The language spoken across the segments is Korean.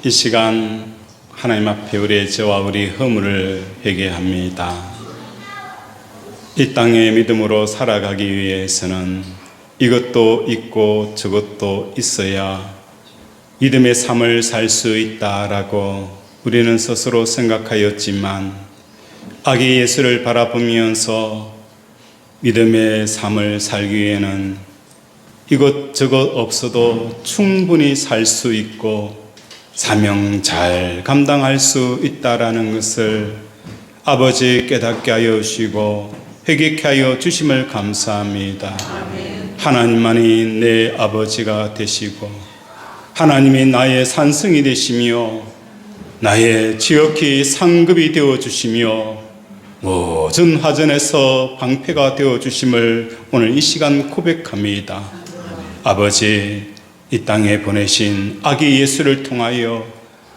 이 시간 하나님 앞에 우리의 죄와 우리 허물을 회개합니다. 이 땅의 믿음으로 살아가기 위해서는 이것도 있고 저것도 있어야 믿음의 삶을 살 수 있다라고 우리는 스스로 생각하였지만 아기 예수를 바라보면서 믿음의 삶을 살기 위해는 이것저것 없어도 충분히 살 수 있고 사명 잘 감당할 수 있다라는 것을 아버지 깨닫게 하여 주시고 회개케 하여 주심을 감사합니다. 하나님만이 내 아버지가 되시고 하나님이 나의 산성이 되시며 나의 지극히 상급이 되어 주시며 모든 화전에서 방패가 되어 주심을 오늘 이 시간 고백합니다. 아버지, 이 땅에 보내신 아기 예수를 통하여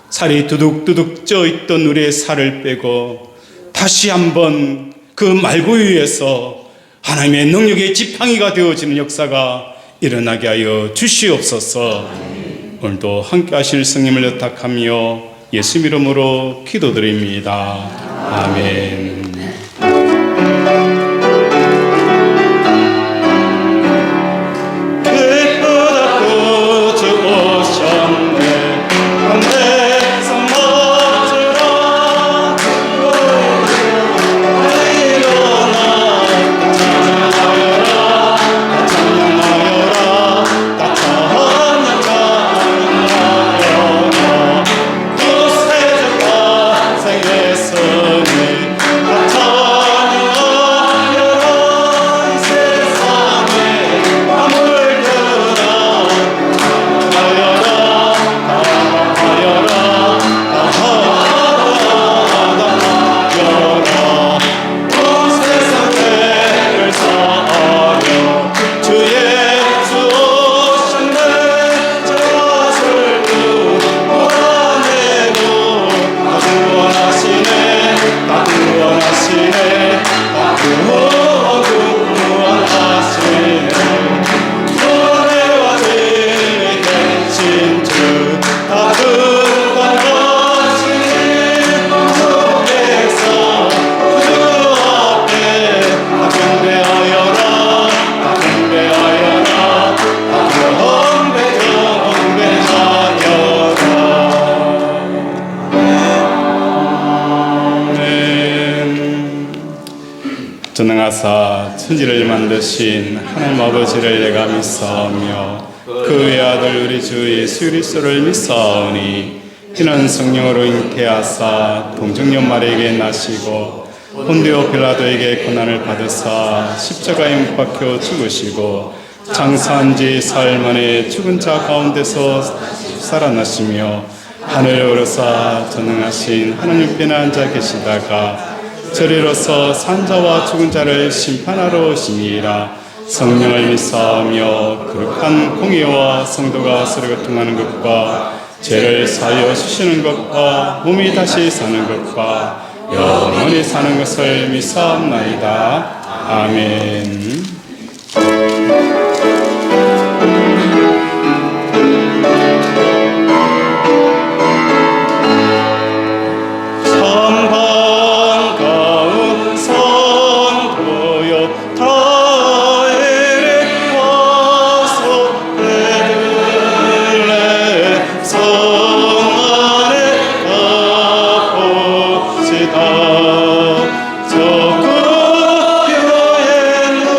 살이 두둑두둑 쪄 있던 우리의 살을 빼고 다시 한번 그 말구 위에서 하나님의 능력의 지팡이가 되어지는 역사가 일어나게 하여 주시옵소서. 오늘도 함께 하실 성님을 의탁하며 예수 이름으로 기도드립니다. 아멘. 전능하사 천지를 만드신 하나님 아버지를 내가 믿사오며 그의 아들 우리 주 예수 그리스도를 믿사오니 이는 성령으로 잉태하사 동정녀 마리아에게 나시고 본디오 빌라도에게 고난을 받으사 십자가에 못 박혀 죽으시고 장사한 지 사흘 만에 죽은 자 가운데서 살아나시며 하늘에 오르사 전능하신 하나님께나 앉아 계시다가 저리로서 산자와 죽은 자를 심판하러 오시니라. 성령을 믿사오며 거룩한 공의와 성도가 서로 교통하는 것과 죄를 사하여 주시는 것과 몸이 다시 사는 것과 영원히 사는 것을 믿사옵나이다. 아멘. 저 그 교회로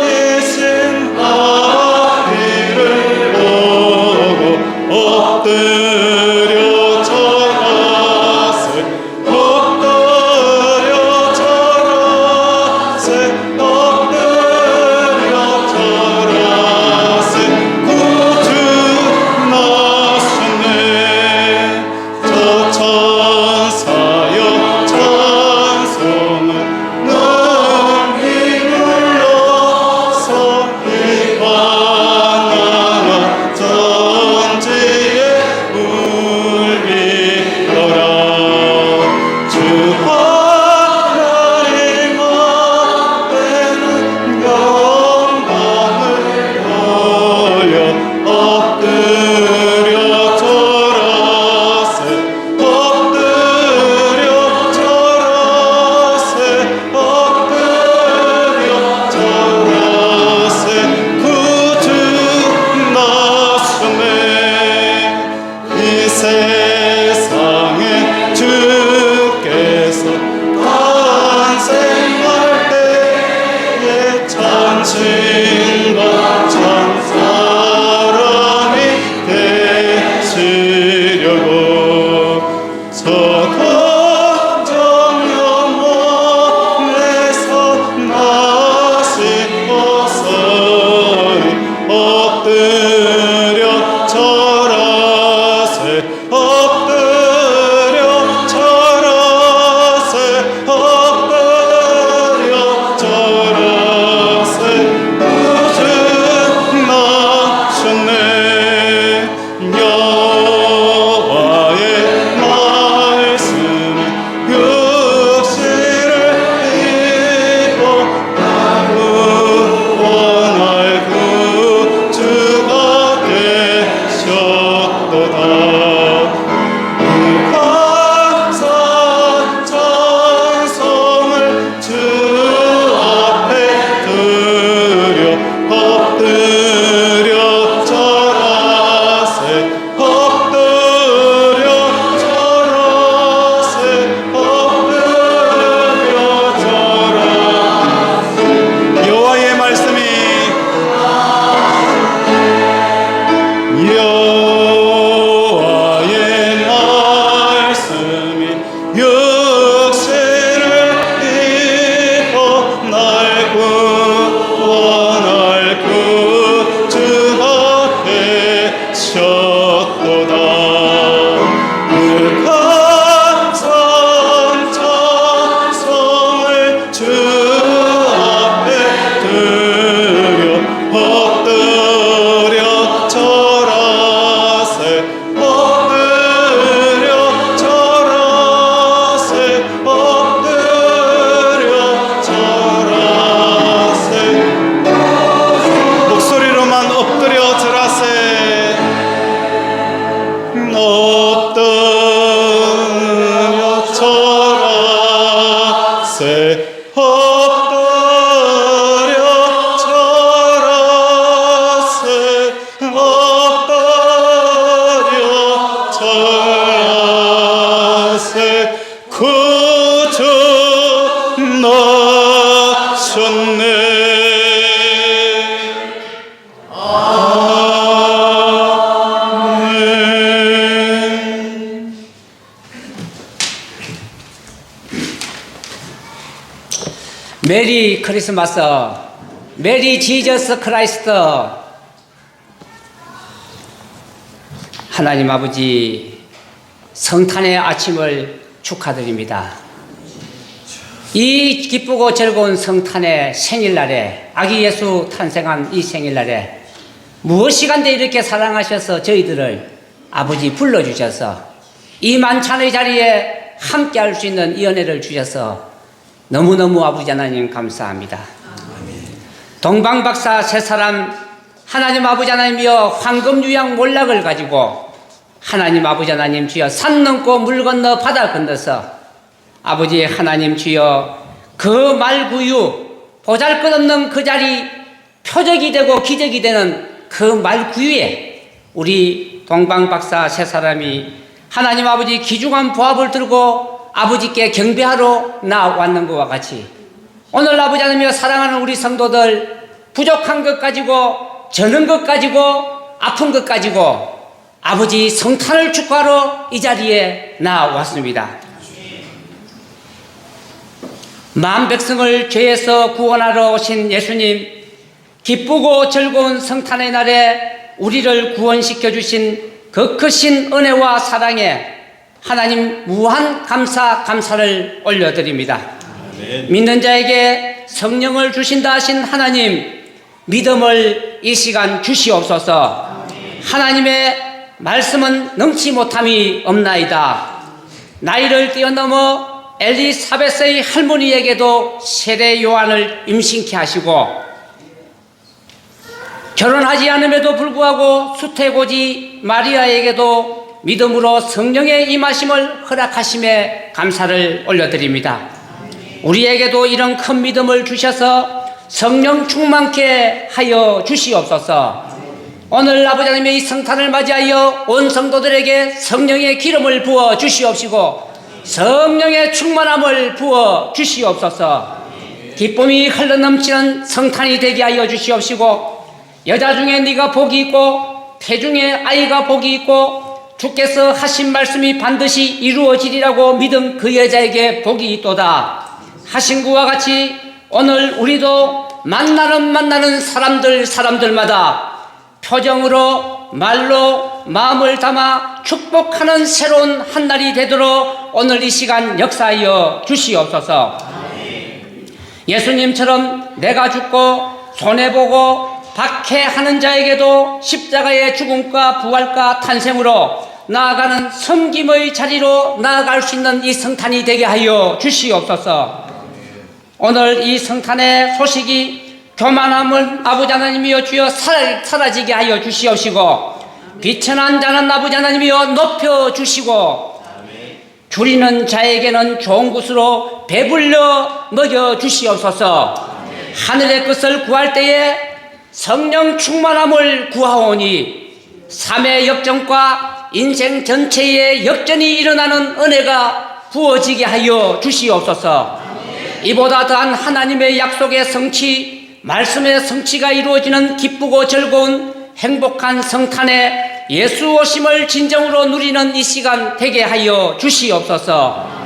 예수 신방찬 사람이 되시려고 저 걱정 영혼에서 나시고서니 엎드려 절하세 엎드려 절하세 엎드려 절하세 구주 나셨네 여호와의 말씀이 육신을 입고 구원할 구주가 되셨도다 감사 찬송을 주 앞에 드려 엎드려 절하세 엎드려 절하세 엎드려 절하세 여호와의 말씀이 여호와의 말씀이 육신을 입고 날 구원할 구주가 되셨도다 그 감사 찬송을 주 앞에 드려 엎드려 절하세 엎드려 절하세 엎드려 절하세 목소리로만 엎드려 절하세 엎드려 절하세 엎드려 절하세 엎드려 절하세 구주 나셨네 아멘. 메리 크리스마스, 메리 지저스 크라이스트. 하나님 아버지 성탄의 아침을 축하드립니다. 이 기쁘고 즐거운 성탄의 생일날에, 아기 예수 탄생한 이 생일날에 무엇이간데 이렇게 사랑하셔서 저희들을 아버지 불러주셔서 이 만찬의 자리에 함께 할 수 있는 이 은혜를 주셔서 너무너무 아버지 하나님 감사합니다. 동방박사 세 사람 하나님 아버지 하나님이여 황금 유양 몰락을 가지고 하나님 아버지 하나님 주여 산 넘고 물 건너 바다 건너서 아버지 하나님 주여 그 말구유 보잘것없는 그 자리 표적이 되고 기적이 되는 그 말구유에 우리 동방박사 세 사람이 하나님 아버지 귀중한 보합을 들고 아버지께 경배하러 나왔는 것과 같이 오늘 아버지 하나님이여 사랑하는 우리 성도들 부족한 것 가지고 저는 것 가지고 아픈 것 가지고 아버지 성탄을 축하하러 이 자리에 나왔습니다. 만 백성을 죄에서 구원하러 오신 예수님, 기쁘고 즐거운 성탄의 날에 우리를 구원시켜 주신 그 크신 은혜와 사랑에 하나님 무한 감사를 올려드립니다. 아멘. 믿는 자에게 성령을 주신다 하신 하나님, 믿음을 이 시간 주시옵소서. 아멘. 하나님의 말씀은 넘치 못함이 없나이다. 나이를 뛰어넘어 엘리사벳의 할머니에게도 세례 요한을 임신케 하시고 결혼하지 않음에도 불구하고 수태고지 마리아에게도 믿음으로 성령의 임하심을 허락하심에 감사를 올려드립니다. 우리에게도 이런 큰 믿음을 주셔서 성령 충만케 하여 주시옵소서. 오늘 아버지 하나님의 이 성탄을 맞이하여 온 성도들에게 성령의 기름을 부어 주시옵시고 성령의 충만함을 부어 주시옵소서. 기쁨이 흘러넘치는 성탄이 되게 하여 주시옵시고, 여자 중에 네가 복이 있고 태중에 아이가 복이 있고 주께서 하신 말씀이 반드시 이루어지리라고 믿은 그 여자에게 복이 있도다 하신 그와 같이 오늘 우리도 만나는 사람들마다 표정으로 말로 마음을 담아 축복하는 새로운 한 날이 되도록 오늘 이 시간 역사하여 주시옵소서. 예수님처럼 내가 죽고 손해보고 박해하는 자에게도 십자가의 죽음과 부활과 탄생으로 나아가는 섬김의 자리로 나아갈 수 있는 이 성탄이 되게 하여 주시옵소서. 오늘 이 성탄의 소식이 교만함을 아버지 하나님이여 주여 사라지게 하여 주시옵시고, 비천한 자는 아버지 하나님이여 높여주시고, 줄이는 자에게는 좋은 것으로 배불려 먹여 주시옵소서. 하늘의 것을 구할 때에 성령 충만함을 구하오니 삶의 역전과 인생 전체의 역전이 일어나는 은혜가 부어지게 하여 주시옵소서. 이보다 더한 하나님의 약속의 성취, 말씀의 성취가 이루어지는 기쁘고 즐거운 행복한 성탄에 예수 오심을 진정으로 누리는 이 시간 되게 하여 주시옵소서.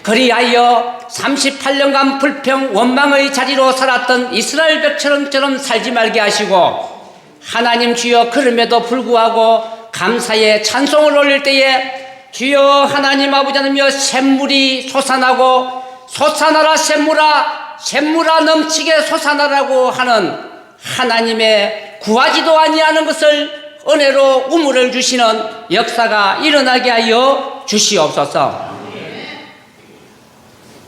그리하여 38년간 불평 원망의 자리로 살았던 이스라엘 백성처럼 살지 말게 하시고, 하나님 주여 그럼에도 불구하고 감사의 찬송을 올릴 때에 주여 하나님 아버지 하나님이여 샘물이 솟아나고 솟아나라 샘물아 넘치게 솟아나라고 하는 하나님의 구하지도 아니하는 것을 은혜로 우물을 주시는 역사가 일어나게 하여 주시옵소서.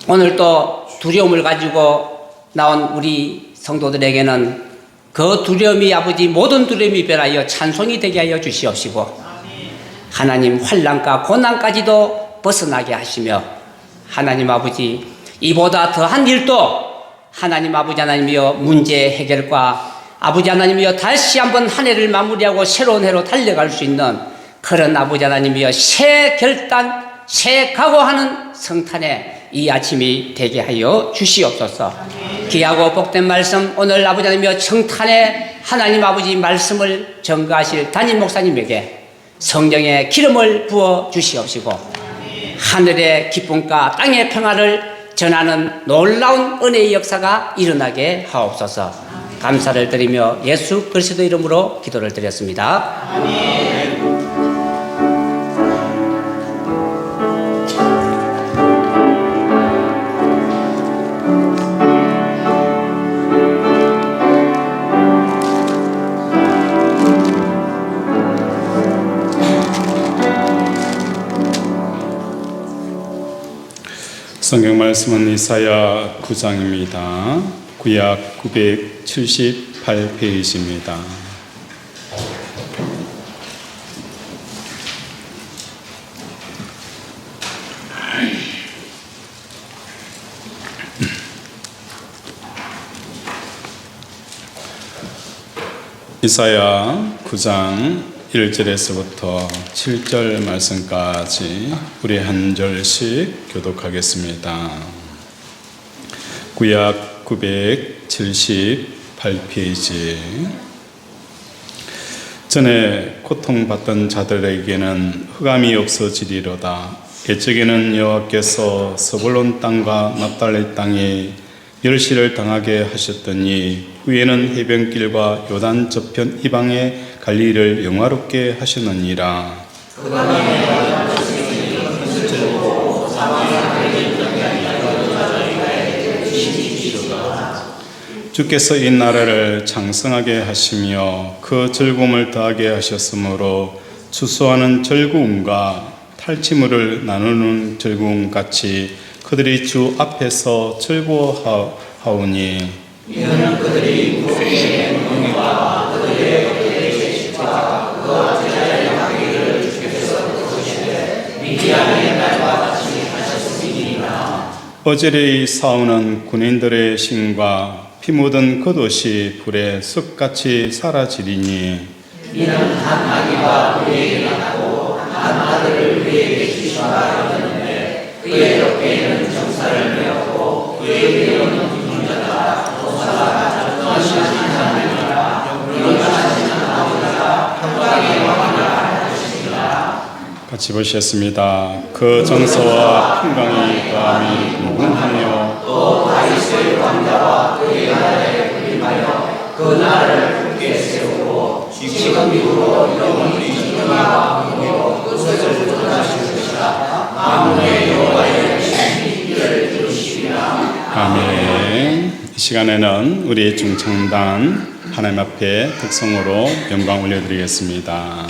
오늘 또 두려움을 가지고 나온 우리 성도들에게는 그 두려움이 아버지 모든 두려움이 변하여 찬송이 되게 하여 주시옵시고, 하나님 환난과 고난까지도 벗어나게 하시며, 하나님 아버지 이보다 더한 일도 하나님 아버지 하나님이여 문제 해결과 아버지 하나님이여 다시 한번 한 해를 마무리하고 새로운 해로 달려갈 수 있는 그런 아버지 하나님이여 새 결단 새 각오하는 성탄의 이 아침이 되게 하여 주시옵소서. 귀하고 복된 말씀 오늘 아버지 하나님이여 성탄의 하나님 아버지 말씀을 전가하실 담임 목사님에게 성령의 기름을 부어 주시옵시고, 하늘의 기쁨과 땅의 평화를 전하는 놀라운 은혜의 역사가 일어나게 하옵소서. 감사를 드리며 예수 그리스도 이름으로 기도를 드렸습니다. 아멘. 성경 말씀은 이사야 9장입니다. 구약 978페이지입니다. 이사야 9장 1절에서부터 7절 말씀까지 우리 한 절씩 교독하겠습니다. 구약 978페이지. 전에 고통받던 자들에게는 흑암이 없어지리로다. 옛적에는 여호와께서 스불론 땅과 납달리 땅에 멸시를 당하게 하셨더니 후에는 해변길과 요단 저편 이방의 관리를 영화롭게 하시느니라. 주께서 이 나라를 창성하게 하시며 그 즐거움을 더하게 하셨으므로 추수하는 즐거움과 탈취물을 나누는 즐거움 같이 그들이 주 앞에서 즐거워하오니 이는 그들이 무속의 능력과 그들의 계시와 그 제자의 하기를 주께서 보시되 미디안의 날과 같이 하셨음이니라. 어제의 싸우는 군인들의 신과 피 묻은 겉옷이 불에 흙같이 사라지리니 이는 한 아기가 우리에게 낳고 한 아들을 우리에게 주시라 하였는데 그의 어깨에는 정사를 메었고 그의 배로는 군자가 같이 보시겠습니다. 그 정서와 평강이 감히 궁금하며 또 다윗의 왕자와 그의 나라에 군림하여 그 나라를 굳게 세우고 지금 이후로 영원히 주님과 이기고 끝을 도전하실 것이라. 만군의 여호와의 열심히 이를 이루시리라. 아멘. 이 시간에는 우리 중창단 하나님 앞에 특성으로 영광 올려드리겠습니다.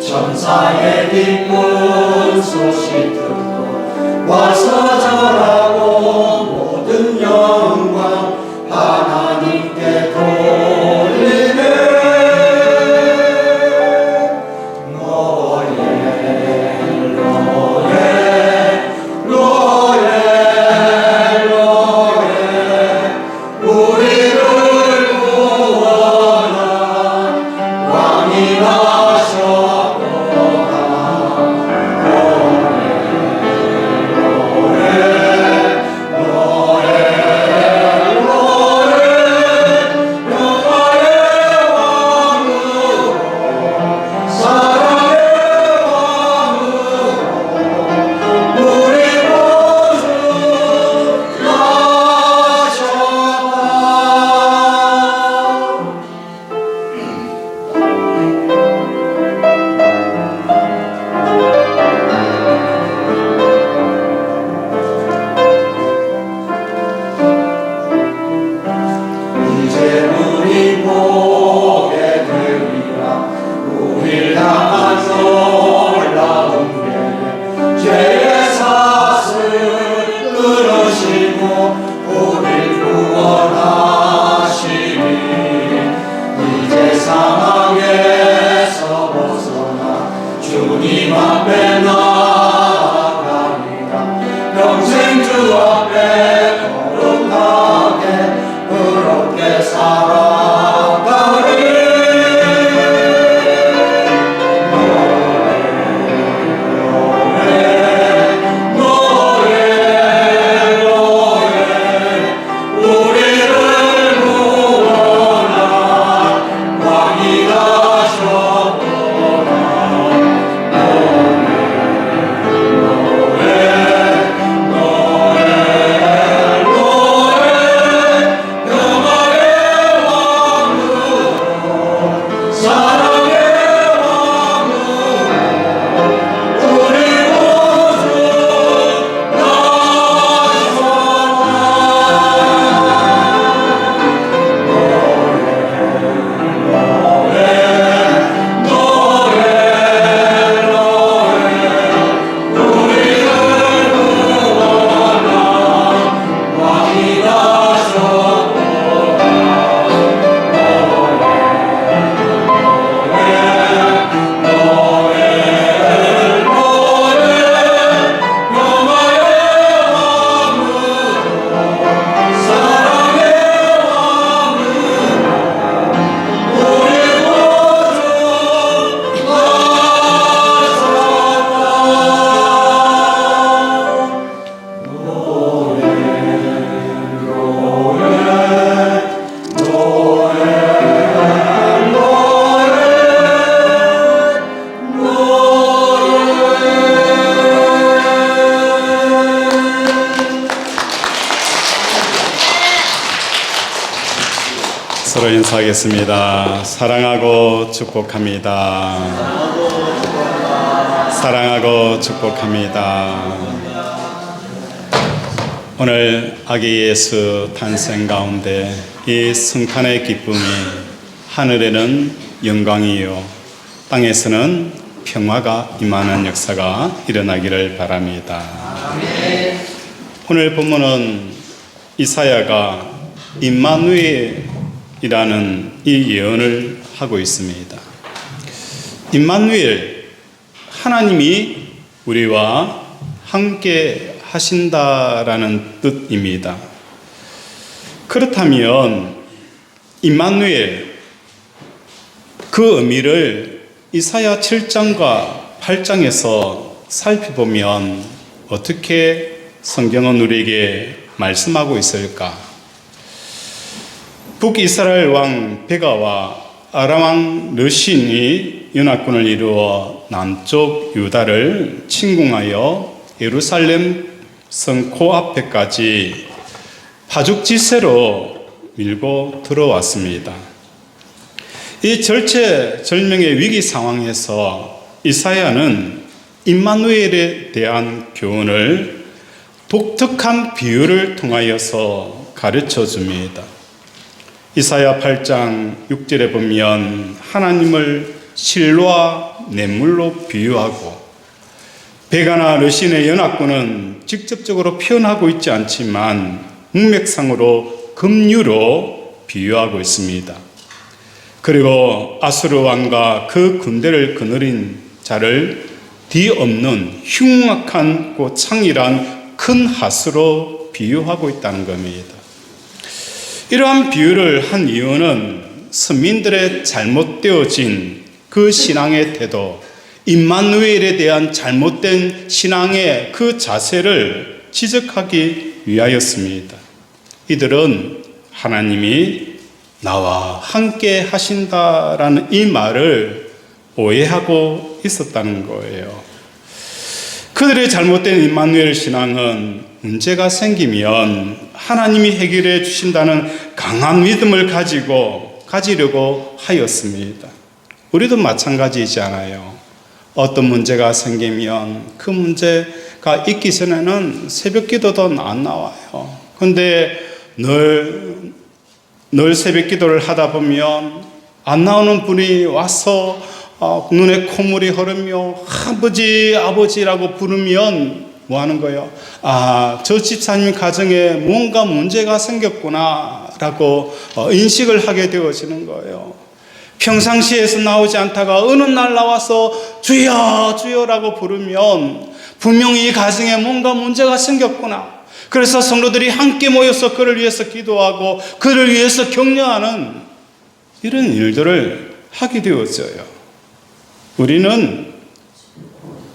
천사의 기쁜 소식 듣고 와서 절하고 모든 영광 하나님께 돌리네. 노예 우리를 구원한 왕이 나셨 주님 앞에 나아가리라. 평생 주 앞에 거룩하게 그렇게 살아가리. 우리를 구원한 왕이 나셨도다. 서로 인사하겠습니다. 사랑하고 축복합니다. 사랑하고 축복합니다. 오늘 아기 예수 탄생 가운데 이 성탄의 기쁨이 하늘에는 영광이요 땅에서는 평화가 임하는 역사가 일어나기를 바랍니다. 오늘 본문은 이사야가 임마누엘이라는 이 예언을 하고 있습니다. 임마누엘, 하나님이 우리와 함께 하신다라는 뜻입니다. 그렇다면 임마누엘, 그 의미를 이사야 7장과 8장에서 살펴보면 어떻게 성경은 우리에게 말씀하고 있을까? 북이스라엘 왕 베가와 아람 왕 르신이 연합군을 이루어 남쪽 유다를 침공하여 예루살렘 성 코앞에까지 파죽지세로 밀고 들어왔습니다. 이 절체절명의 위기 상황에서 이사야는 임마누엘에 대한 교훈을 독특한 비유를 통하여서 가르쳐 줍니다. 이사야 8장 6절에 보면 하나님을 실로와 냇물로 비유하고 베가나 르신의 연합군은 직접적으로 표현하고 있지 않지만 문맥상으로 급류로 비유하고 있습니다. 그리고 아수르 왕과 그 군대를 거느린 자를 뒤엎는 흉악한 고창이란 큰 하수로 비유하고 있다는 겁니다. 이러한 비유를 한 이유는 서민들의 잘못되어진 그 신앙의 태도, 임마누엘에 대한 잘못된 신앙의 그 자세를 지적하기 위하였습니다. 이들은 하나님이 나와 함께 하신다라는 이 말을 오해하고 있었다는 거예요. 그들의 잘못된 임마누엘 신앙은 문제가 생기면 하나님이 해결해 주신다는 강한 믿음을 가지려고 하였습니다. 우리도 마찬가지잖아요. 어떤 문제가 생기면 그 문제가 있기 전에는 새벽 기도도 안 나와요. 근데 늘 새벽 기도를 하다 보면 안 나오는 분이 와서 눈에 콧물이 흐르며 아버지라고 부르면 뭐 하는 거예요? 저 집사님 가정에 뭔가 문제가 생겼구나 라고 인식을 하게 되어지는 거예요. 평상시에서 나오지 않다가 어느 날 나와서 주여 주여라고 부르면 분명히 이 가정에 뭔가 문제가 생겼구나. 그래서 성도들이 함께 모여서 그를 위해서 기도하고 그를 위해서 격려하는 이런 일들을 하게 되어져요. 우리는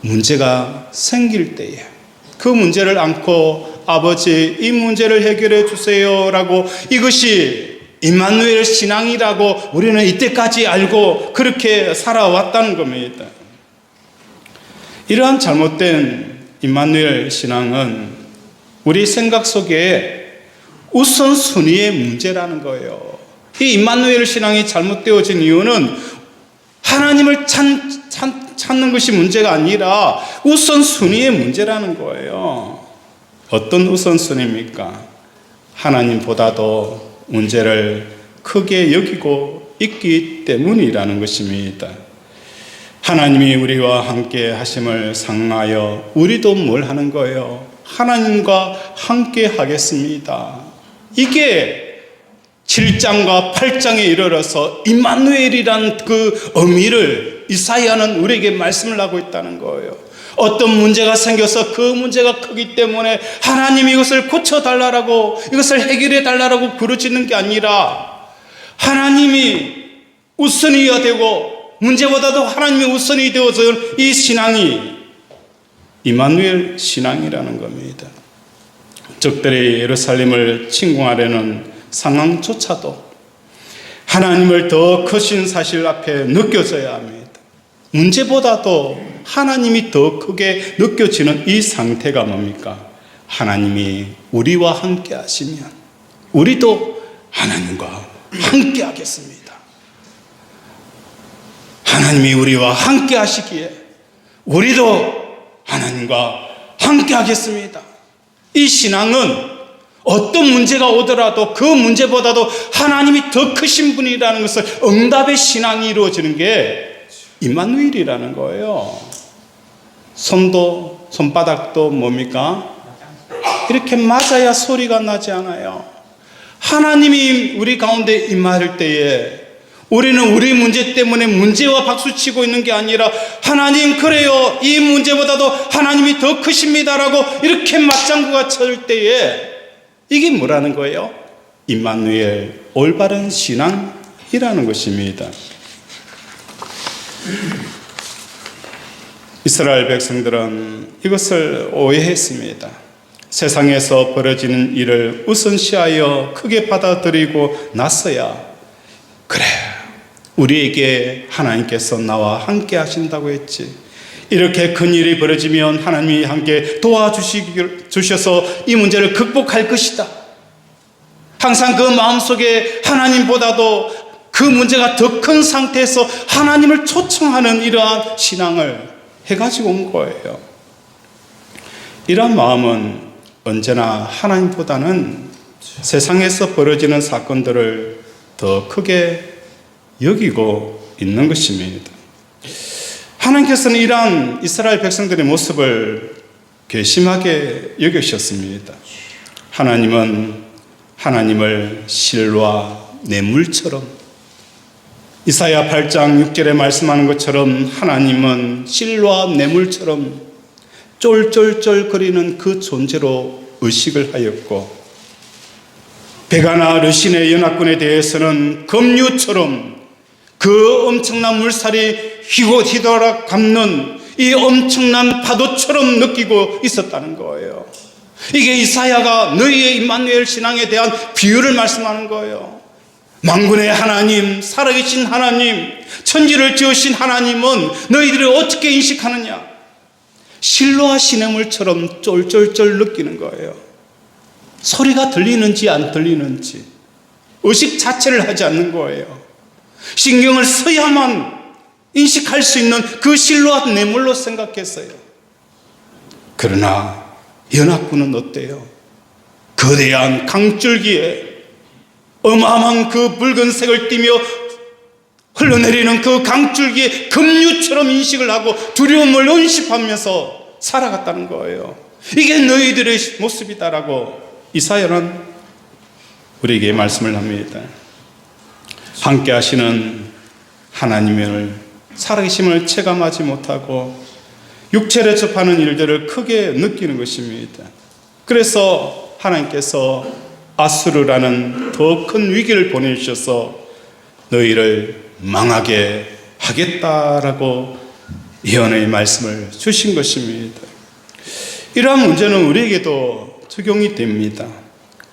문제가 생길 때에 그 문제를 안고 아버지 이 문제를 해결해 주세요라고, 이것이 임마누엘 신앙이라고 우리는 이때까지 알고 그렇게 살아왔다는 겁니다. 이러한 잘못된 임마누엘 신앙은 우리 생각 속에 우선순위의 문제라는 거예요. 이 임마누엘 신앙이 잘못되어진 이유는 하나님을 찾는 것이 문제가 아니라 우선순위의 문제라는 거예요. 어떤 우선순위입니까? 하나님보다도 문제를 크게 여기고 있기 때문이라는 것입니다. 하나님이 우리와 함께 하심을 상하여 우리도 뭘 하는 거예요? 하나님과 함께 하겠습니다. 이게 7장과 8장에 이르러서 임마누엘이란 그 의미를 이사야는 우리에게 말씀을 하고 있다는 거예요. 어떤 문제가 생겨서 그 문제가 크기 때문에 하나님 이것을 고쳐달라고, 이것을 해결해달라고 부르짖는 게 아니라 하나님이 우선이어야 되고 문제보다도 하나님이 우선이 되어서 이 신앙이 임마누엘 신앙이라는 겁니다. 적들이 예루살렘을 침공하려는 상황조차도 하나님을 더 크신 사실 앞에 느껴져야 합니다. 문제보다도 하나님이 더 크게 느껴지는 이 상태가 뭡니까? 하나님이 우리와 함께 하시면 우리도 하나님과 함께 하겠습니다. 하나님이 우리와 함께 하시기에 우리도 하나님과 함께 하겠습니다. 이 신앙은 어떤 문제가 오더라도 그 문제보다도 하나님이 더 크신 분이라는 것을 응답의 신앙이 이루어지는 게 임마누엘이라는 거예요. 손바닥도 뭡니까? 이렇게 맞아야 소리가 나지 않아요. 하나님이 우리 가운데 임할 때에 우리는 우리 문제 때문에 문제와 박수치고 있는 게 아니라 하나님 그래요, 이 문제보다도 하나님이 더 크십니다라고 이렇게 맞장구가 칠 때에 이게 뭐라는 거예요? 임마누엘, 올바른 신앙이라는 것입니다. 이스라엘 백성들은 이것을 오해했습니다. 세상에서 벌어지는 일을 우선시하여 크게 받아들이고 나서야 그래, 우리에게 하나님께서 나와 함께 하신다고 했지. 이렇게 큰 일이 벌어지면 하나님이 함께 도와주셔서 이 문제를 극복할 것이다. 항상 그 마음속에 하나님보다도 그 문제가 더 큰 상태에서 하나님을 초청하는 이러한 신앙을 해가지고 온 거예요. 이런 마음은 언제나 하나님보다는 세상에서 벌어지는 사건들을 더 크게 여기고 있는 것입니다. 하나님께서는 이러한 이스라엘 백성들의 모습을 괘씸하게 여기셨습니다. 하나님은 하나님을 실과 뇌물처럼, 이사야 8장 6절에 말씀하는 것처럼 하나님은 실과 뇌물처럼 쫄쫄쫄거리는 그 존재로 의식을 하였고, 베가나 르신의 연합군에 대해서는 검류처럼 그 엄청난 물살이 휘돌아 감는 이 엄청난 파도처럼 느끼고 있었다는 거예요. 이게 이사야가 너희의 임마누엘 신앙에 대한 비유를 말씀하는 거예요. 만군의 하나님, 살아계신 하나님, 천지를 지으신 하나님은 너희들이 어떻게 인식하느냐? 실로와 시냇물처럼 쫄쫄쫄 느끼는 거예요. 소리가 들리는지 안 들리는지 의식 자체를 하지 않는 거예요. 신경을 써야만 인식할 수 있는 그 실로와 뇌물로 생각했어요. 그러나 연합군은 어때요? 거대한 강줄기에 어마어마한 그 붉은색을 띠며 흘러내리는 그 강줄기에 급류처럼 인식을 하고 두려움을 은십하면서 살아갔다는 거예요. 이게 너희들의 모습이다라고 이사야는 우리에게 말씀을 합니다. 함께 하시는 하나님을 살아계심을 체감하지 못하고 육체를 접하는 일들을 크게 느끼는 것입니다. 그래서 하나님께서 아수르라는 더 큰 위기를 보내주셔서 너희를 망하게 하겠다라고 예언의 말씀을 주신 것입니다. 이러한 문제는 우리에게도 적용이 됩니다.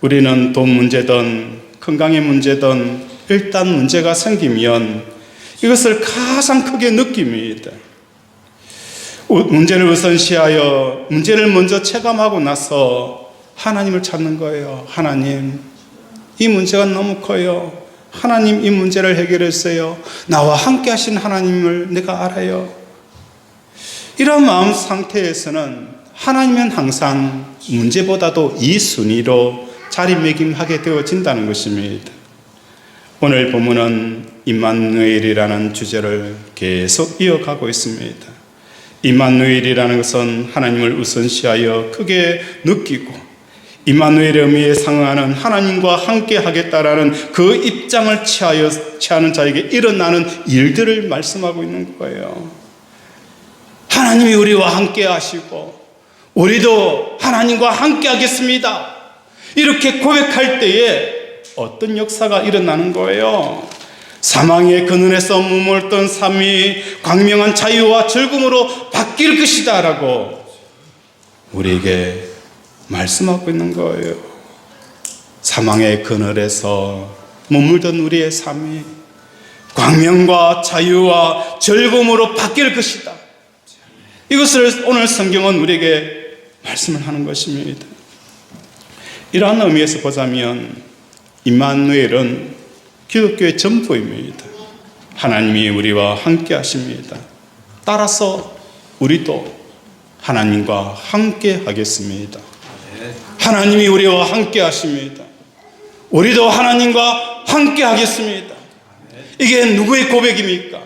우리는 돈 문제든 건강의 문제든 일단 문제가 생기면 이것을 가장 크게 느낍니다. 문제를 우선시하여 문제를 먼저 체감하고 나서 하나님을 찾는 거예요. 하나님, 이 문제가 너무 커요. 하나님, 이 문제를 해결해 주세요. 나와 함께 하신 하나님을 내가 알아요. 이런 마음 상태에서는 하나님은 항상 문제보다도 이 순위로 자리매김하게 되어진다는 것입니다. 오늘 본문은 임마누엘이라는 주제를 계속 이어가고 있습니다. 임마누엘이라는 것은 하나님을 우선시하여 크게 느끼고 임마누엘의 의미에 상응하는 하나님과 함께 하겠다라는 그 입장을 취하는 자에게 일어나는 일들을 말씀하고 있는 거예요. 하나님이 우리와 함께 하시고 우리도 하나님과 함께 하겠습니다. 이렇게 고백할 때에 어떤 역사가 일어나는 거예요? 사망의 근원에서 머물던 삶이 광명한 자유와 즐거움으로 바뀔 것이다 라고 우리에게 말씀하고 있는 거예요. 사망의 그늘에서 머물던 우리의 삶이 광명과 자유와 즐거움으로 바뀔 것이다. 이것을 오늘 성경은 우리에게 말씀을 하는 것입니다. 이러한 의미에서 보자면 임마누엘은 기독교의 전부입니다. 하나님이 우리와 함께 하십니다. 따라서 우리도 하나님과 함께 하겠습니다. 하나님이 우리와 함께 하십니다. 우리도 하나님과 함께 하겠습니다. 이게 누구의 고백입니까?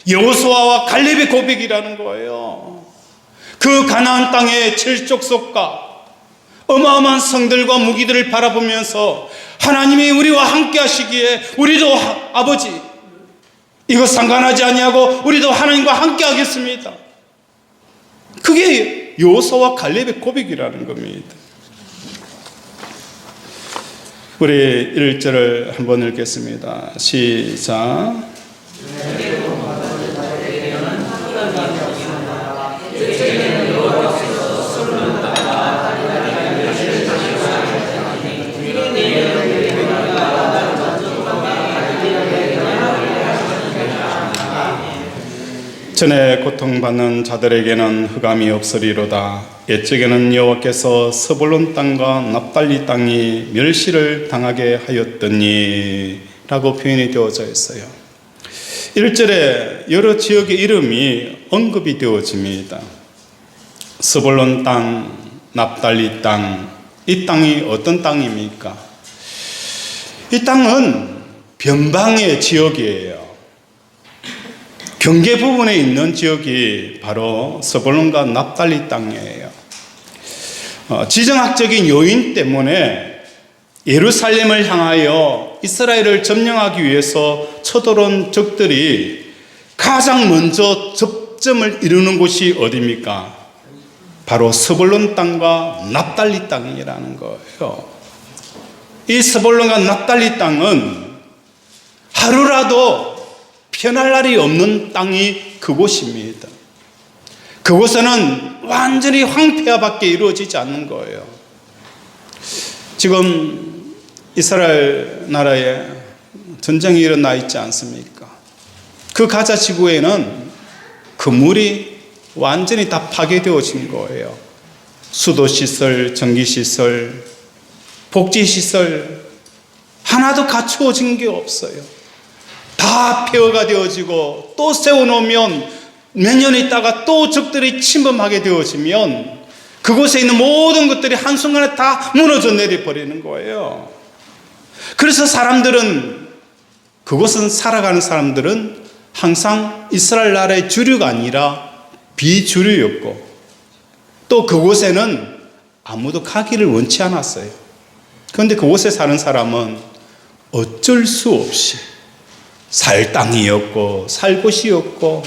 여호수아와 갈렙의 고백이라는 거예요. 그 가나안 땅의 칠족속과 어마어마한 성들과 무기들을 바라보면서 하나님이 우리와 함께 하시기에 우리도 아버지 이거 상관하지 아니하고 우리도 하나님과 함께 하겠습니다. 그게 여호수아와 갈렙의 고백이라는 겁니다. 우리 1절을 한번 읽겠습니다. 시작. 전에 고통받는 자들에게는 흑암이 없으리로다. 옛적에는 여호와께서 스불론 땅과 납달리 땅이 멸시를 당하게 하였더니 라고 표현이 되어져 있어요. 1절에 여러 지역의 이름이 언급이 되어집니다. 스불론 땅, 납달리 땅, 이 땅이 어떤 땅입니까? 이 땅은 변방의 지역이에요. 경계 부분에 있는 지역이 바로 스불론과 납달리 땅이에요. 지정학적인 요인 때문에 예루살렘을 향하여 이스라엘을 점령하기 위해서 쳐들어온 적들이 가장 먼저 접점을 이루는 곳이 어디입니까? 바로 스불론 땅과 납달리 땅이라는 거예요. 이 스불론과 납달리 땅은 하루라도 편할 날이 없는 땅이 그곳입니다. 그곳에는 완전히 황폐화밖에 이루어지지 않는 거예요. 지금 이스라엘 나라에 전쟁이 일어나 있지 않습니까? 그 가자 지구에는 건물이 완전히 다 파괴되어진 거예요. 수도시설, 전기시설, 복지시설 하나도 갖추어진 게 없어요. 다 폐허가 되어지고 또 세워놓으면 몇 년 있다가 또 적들이 침범하게 되어지면 그곳에 있는 모든 것들이 한순간에 다 무너져 내려버리는 거예요. 그래서 사람들은 그곳은 살아가는 사람들은 항상 이스라엘 나라의 주류가 아니라 비주류였고 또 그곳에는 아무도 가기를 원치 않았어요. 그런데 그곳에 사는 사람은 어쩔 수 없이 살 땅이었고 살 곳이었고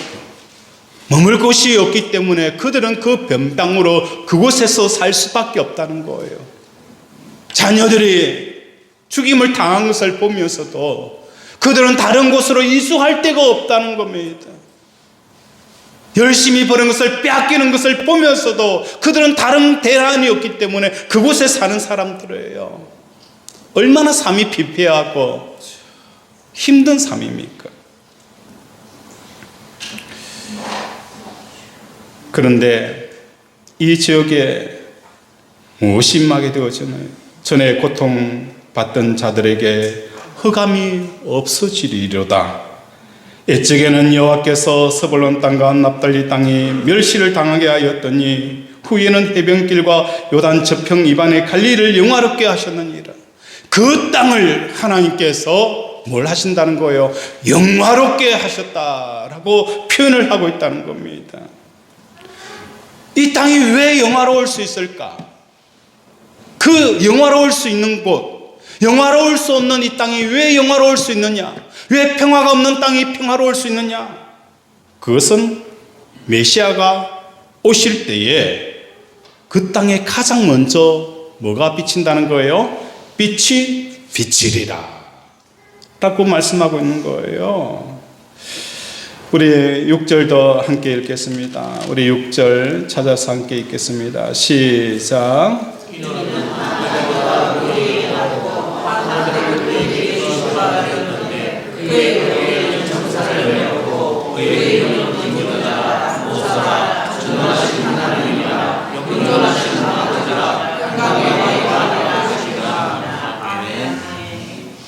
머물 곳이 없기 때문에 그들은 그 변방으로 그곳에서 살 수밖에 없다는 거예요. 자녀들이 죽임을 당한 것을 보면서도 그들은 다른 곳으로 이주할 데가 없다는 겁니다. 열심히 버는 것을 빼앗기는 것을 보면서도 그들은 다른 대안이 없기 때문에 그곳에 사는 사람들이에요. 얼마나 삶이 피폐하고 힘든 삶입니까? 그런데 이 지역에 무엇이 임하게 되어지나요? 전에 고통받던 자들에게 흑암이 없어지리로다. 옛적에는 여호와께서 스불론 땅과 납달리 땅이 멸시를 당하게 하였더니 후에는 해변길과 요단 저평 이반의 갈릴리를 영화롭게 하셨느니라. 그 땅을 하나님께서 뭘 하신다는 거예요? 영화롭게 하셨다라고 표현을 하고 있다는 겁니다. 이 땅이 왜 영화로울 수 있을까? 그 영화로울 수 있는 곳, 영화로울 수 없는 이 땅이 왜 영화로울 수 있느냐? 왜 평화가 없는 땅이 평화로울 수 있느냐? 그것은 메시아가 오실 때에 그 땅에 가장 먼저 뭐가 비친다는 거예요? 빛이 비치리라 라고 말씀하고 있는 거예요. 우리 6절 더 함께 읽겠습니다. 우리 6절 찾아서 함께 읽겠습니다. 시작.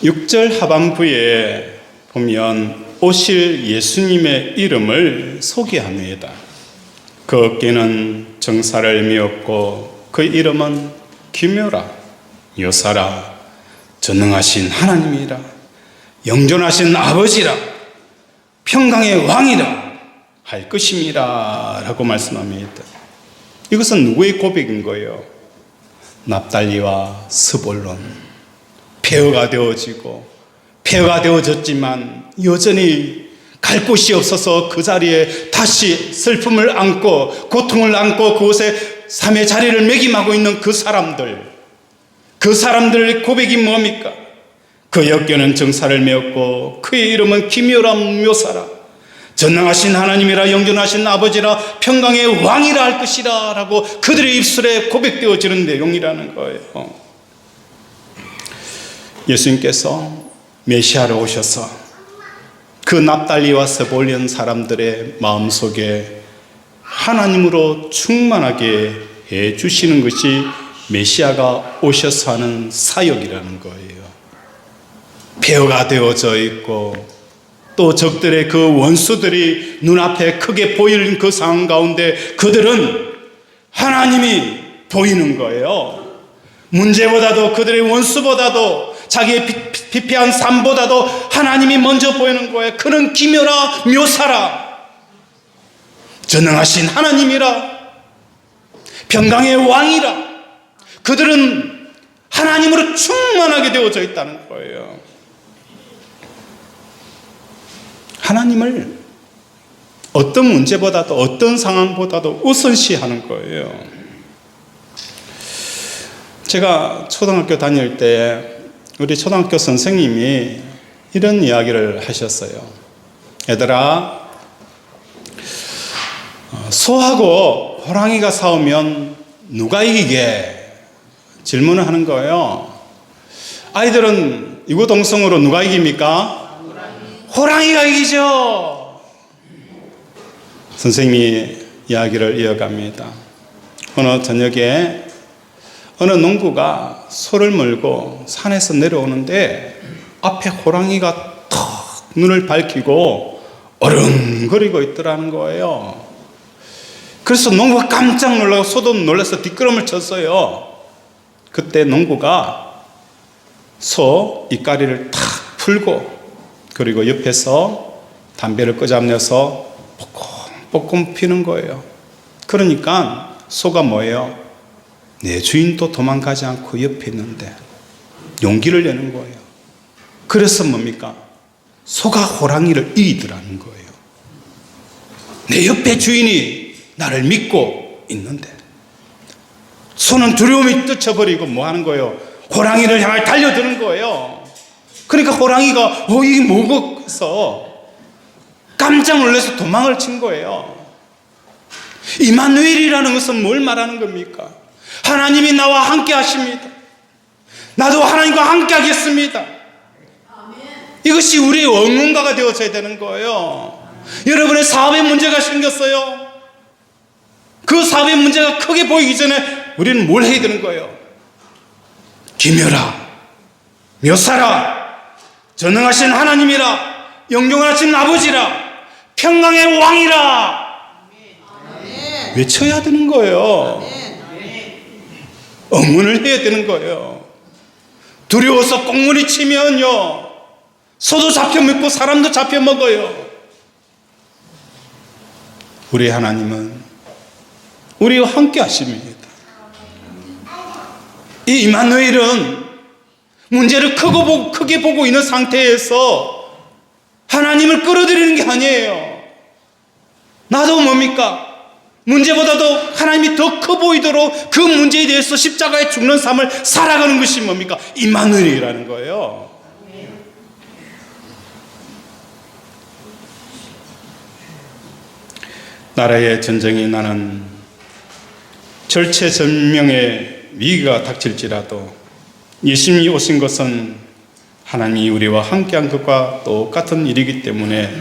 6절 하반부에 보면 오실 예수님의 이름을 소개합니다. 그 어깨는 정사를 메었고 그 이름은 기묘라, 여사라, 전능하신 하나님이라, 영존하신 아버지라, 평강의 왕이라 할 것임이라 라고 말씀합니다. 이것은 누구의 고백인 거예요? 납달리와 스볼론. 폐허가 되어지고 폐허가 되어졌지만 여전히 갈 곳이 없어서 그 자리에 다시 슬픔을 안고 고통을 안고 그곳에 삶의 자리를 매김하고 있는 그 사람들의 고백이 뭡니까? 그 역겨는 정사를 메었고 그의 이름은 기묘라 묘사라, 전능하신 하나님이라, 영존하신 아버지라, 평강의 왕이라 할 것이라 라고 그들의 입술에 고백되어지는 내용이라는 거예요. 예수님께서 메시아로 오셔서 그 납달리와 스볼론 사람들의 마음속에 하나님으로 충만하게 해주시는 것이 메시아가 오셔서 하는 사역이라는 거예요. 폐허가 되어져 있고 또 적들의 그 원수들이 눈앞에 크게 보이는 그 상황 가운데 그들은 하나님이 보이는 거예요. 문제보다도 그들의 원수보다도 자기의 피폐한 삶보다도 하나님이 먼저 보이는 거예요. 그는 기묘라 묘사라, 전능하신 하나님이라, 평강의 왕이라. 그들은 하나님으로 충만하게 되어져 있다는 거예요. 하나님을 어떤 문제보다도 어떤 상황보다도 우선시하는 거예요. 제가 초등학교 다닐 때 우리 초등학교 선생님이 이런 이야기를 하셨어요. 얘들아, 소하고 호랑이가 싸우면 누가 이기게? 질문을 하는 거예요. 아이들은 이구동성으로 누가 이깁니까? 호랑이가 이기죠. 선생님이 이야기를 이어갑니다. 어느 저녁에 어느 농부가 소를 몰고 산에서 내려오는데 앞에 호랑이가 턱 눈을 밝히고 어른거리고 있더라는 거예요. 그래서 농부가 깜짝 놀라고 소도 놀라서 뒷걸음을 쳤어요. 그때 농부가 소 이까리를 탁 풀고 그리고 옆에서 담배를 끄잡내서 볶음 피는 거예요. 그러니까 소가 뭐예요? 내 주인도 도망가지 않고 옆에 있는데 용기를 내는 거예요. 그래서 뭡니까? 소가 호랑이를 이기더라는 거예요. 내 옆에 주인이 나를 믿고 있는데 소는 두려움이 뛰쳐버리고 뭐 하는 거예요? 호랑이를 향해 달려드는 거예요. 그러니까 호랑이가 이게 뭐고 해서 깜짝 놀라서 도망을 친 거예요. 이마누엘이라는 것은 뭘 말하는 겁니까? 하나님이 나와 함께 하십니다. 나도 하나님과 함께 하겠습니다. 이것이 우리의 응원가가 되어져야 되는 거예요. 여러분의 사업에 문제가 생겼어요. 그 사업의 문제가 크게 보이기 전에 우리는 뭘 해야 되는 거예요? 기묘라, 묘사라, 전능하신 하나님이라, 영존하신 아버지라, 평강의 왕이라 외쳐야 되는 거예요. 응원을 해야 되는 거예요. 두려워서 꽁무니 치면요, 소도 잡혀먹고 사람도 잡혀먹어요. 우리 하나님은 우리와 함께 하십니다. 이 이마누엘은 문제를 크게 보고 있는 상태에서 하나님을 끌어들이는 게 아니에요. 나도 뭡니까? 문제보다도 하나님이 더 커 보이도록 그 문제에 대해서 십자가에 죽는 삶을 살아가는 것이 뭡니까? 이마누엘이라는 거예요. 나라의 전쟁이 나는 절체절명의 위기가 닥칠지라도 예수님이 오신 것은 하나님이 우리와 함께한 것과 똑같은 일이기 때문에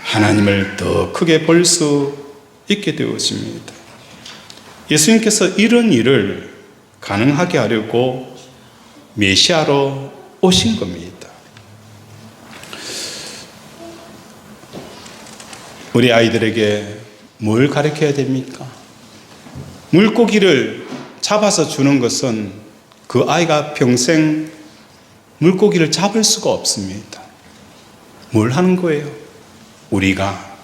하나님을 더 크게 볼 수 있게 되었습니다. 예수님께서 이런 일을 가능하게 하려고 메시아로 오신 겁니다. 우리 아이들에게 뭘 가르쳐야 됩니까? 물고기를 잡아서 주는 것은 그 아이가 평생 물고기를 잡을 수가 없습니다. 뭘 하는 거예요? 우리가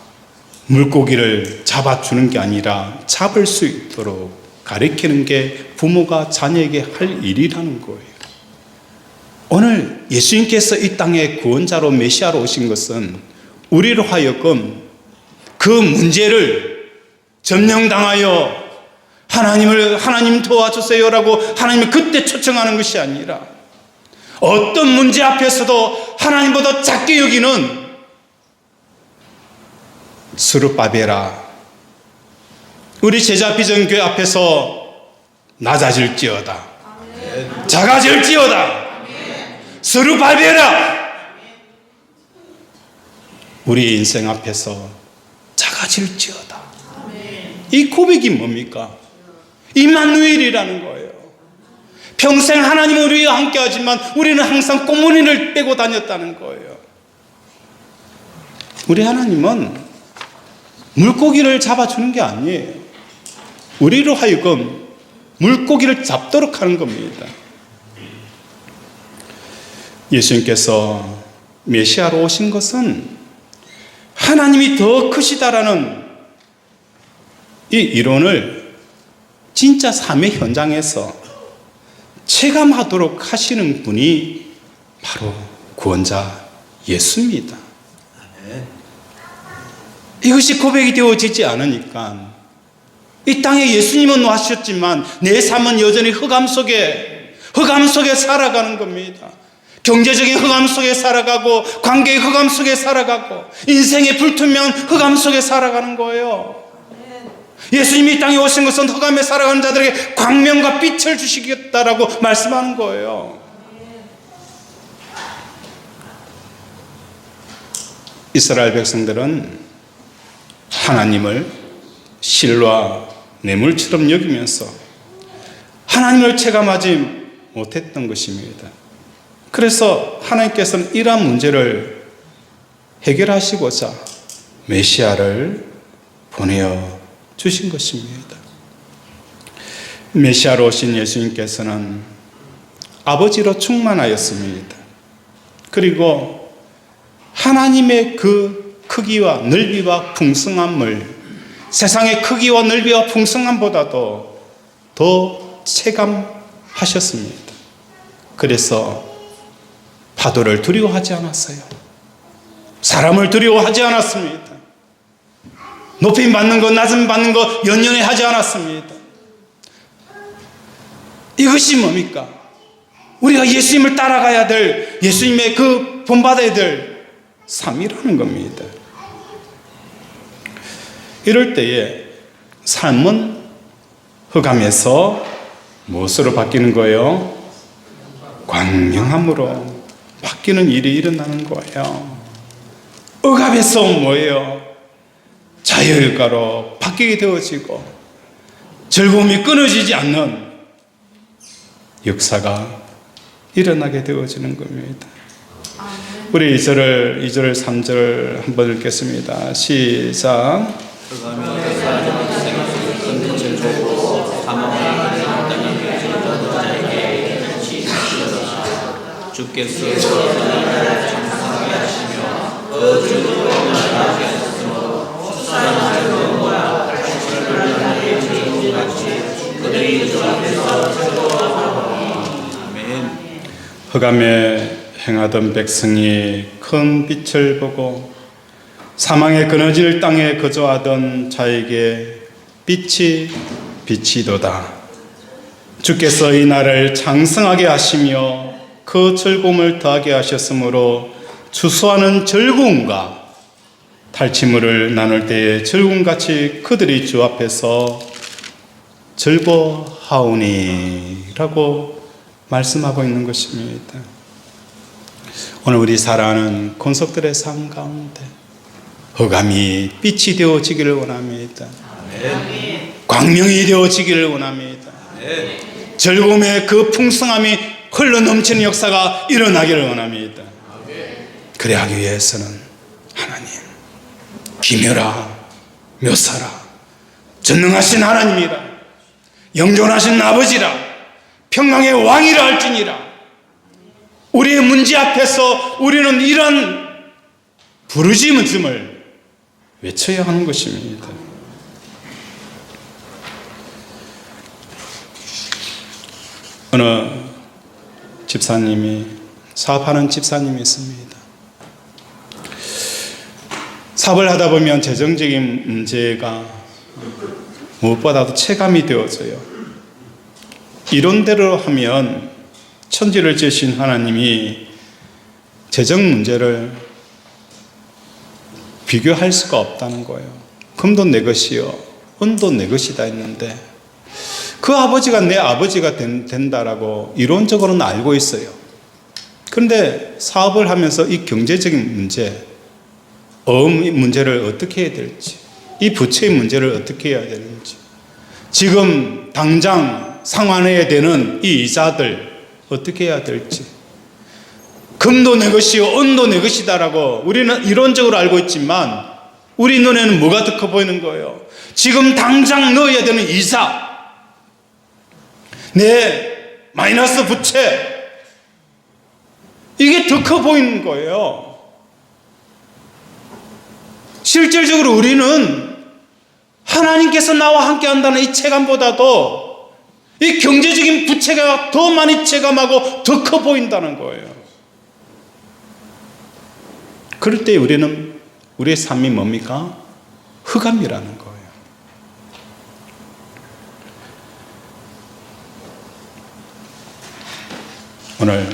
물고기를 잡아주는 게 아니라 잡을 수 있도록 가르치는 게 부모가 자녀에게 할 일이라는 거예요. 오늘 예수님께서 이 땅에 구원자로 메시아로 오신 것은 우리로 하여금 그 문제를 점령당하여 하나님 도와주세요라고 하나님을 그때 초청하는 것이 아니라 어떤 문제 앞에서도 하나님보다 작게 여기는 스룹바벨아, 우리 제자 비전교회 앞에서 낮아질지어다, 작아질지어다. 스룹바벨아, 우리 인생 앞에서 작아질지어다. 이 고백이 뭡니까? 임마누엘이라는 거예요. 평생 하나님은 우리와 함께 하지만 우리는 항상 꼬무니를 빼고 다녔다는 거예요. 우리 하나님은 물고기를 잡아주는 게 아니에요. 우리로 하여금 물고기를 잡도록 하는 겁니다. 예수님께서 메시아로 오신 것은 하나님이 더 크시다라는 이 이론을 진짜 삶의 현장에서 체감하도록 하시는 분이 바로 구원자 예수입니다. 이것이 고백이 되어지지 않으니까 이 땅에 예수님은 와셨지만 내 삶은 여전히 흑암 속에 살아가는 겁니다. 경제적인 흑암 속에 살아가고 관계의 흑암 속에 살아가고 인생의 불투명한 흑암 속에 살아가는 거예요. 예수님이 이 땅에 오신 것은 흑암에 살아가는 자들에게 광명과 빛을 주시겠다라고 말씀하는 거예요. 이스라엘 백성들은 하나님을 실과 뇌물처럼 여기면서 하나님을 체감하지 못했던 것입니다. 그래서 하나님께서는 이러한 문제를 해결하시고자 메시아를 보내어 주신 것입니다. 메시아로 오신 예수님께서는 아버지로 충만하였습니다. 그리고 하나님의 그 크기와 넓이와 풍성함을 세상의 크기와 넓이와 풍성함보다도 더 체감하셨습니다. 그래서 파도를 두려워하지 않았어요. 사람을 두려워하지 않았습니다. 높임 받는 것, 낮음 받는 것 연연해 하지 않았습니다. 이것이 뭡니까? 우리가 예수님을 따라가야 될, 예수님의 그 본받아야 될 삶이라는 겁니다. 이럴 때에 삶은 흑암에서 무엇으로 바뀌는 거예요? 광명함으로 바뀌는 일이 일어나는 거예요. 억압에서 뭐예요? 자유일가로 바뀌게 되어지고 즐거움이 끊어지지 않는 역사가 일어나게 되어지는 겁니다. 우리 2절, 3절 한번 읽겠습니다. 시작. 주께서 장사하게 하시며 그 주도 하게 하시므로 사랑하는 그들이 주 앞에서 즐거워하고. 아멘. 흑암에 행하던 백성이 큰 빛을 보고 사망의 그늘질 땅에 거주하던 자에게 빛이 비치도다. 주께서 이 날을 장성하게 하시며 그 즐거움을 더하게 하셨으므로 추수하는 즐거움과 탈취물을 나눌 때의 즐거움같이 그들이 주 앞에서 즐거워하오니 라고 말씀하고 있는 것입니다. 오늘 우리 살아가는 권속들의 삶 가운데 흑암이 빛이 되어지기를 원합니다. 광명이 되어지기를 원합니다. 즐거움의 그 풍성함이 흘러넘치는 역사가 일어나기를 원합니다. 그래 하기 위해서는 하나님, 기묘라 묘사라 전능하신 하나님이라 영존하신 아버지라, 평강의 왕이라 할지니라. 우리의 문제 앞에서 우리는 이런 부르짖음을 외쳐야 하는 것입니다. 어느 집사님이, 사업하는 집사님이 있습니다. 사업을 하다 보면 재정적인 문제가 무엇보다도 체감이 되어져요. 이론대로 하면 천지를 지으신 하나님이 재정 문제를 비교할 수가 없다는 거예요. 금도 내 것이요, 은도 내 것이다 했는데 그 아버지가 내 아버지가 된다라고 이론적으로는 알고 있어요. 그런데 사업을 하면서 이 경제적인 문제, 문제를 어떻게 해야 될지, 이 부채의 문제를 어떻게 해야 되는지, 지금 당장 상환해야 되는 이 이자들 어떻게 해야 될지, 금도 내 것이요 은도 내 것이다라고 우리는 이론적으로 알고 있지만 우리 눈에는 뭐가 더 커 보이는 거예요? 지금 당장 넣어야 되는 이자, 내 마이너스 부채, 이게 더 커 보이는 거예요. 실질적으로 우리는 하나님께서 나와 함께 한다는 이 체감보다도 이 경제적인 부채가 더 많이 체감하고 더 커 보인다는 거예요. 그럴 때 우리는 우리의 삶이 뭡니까? 흑암이라는 거예요. 오늘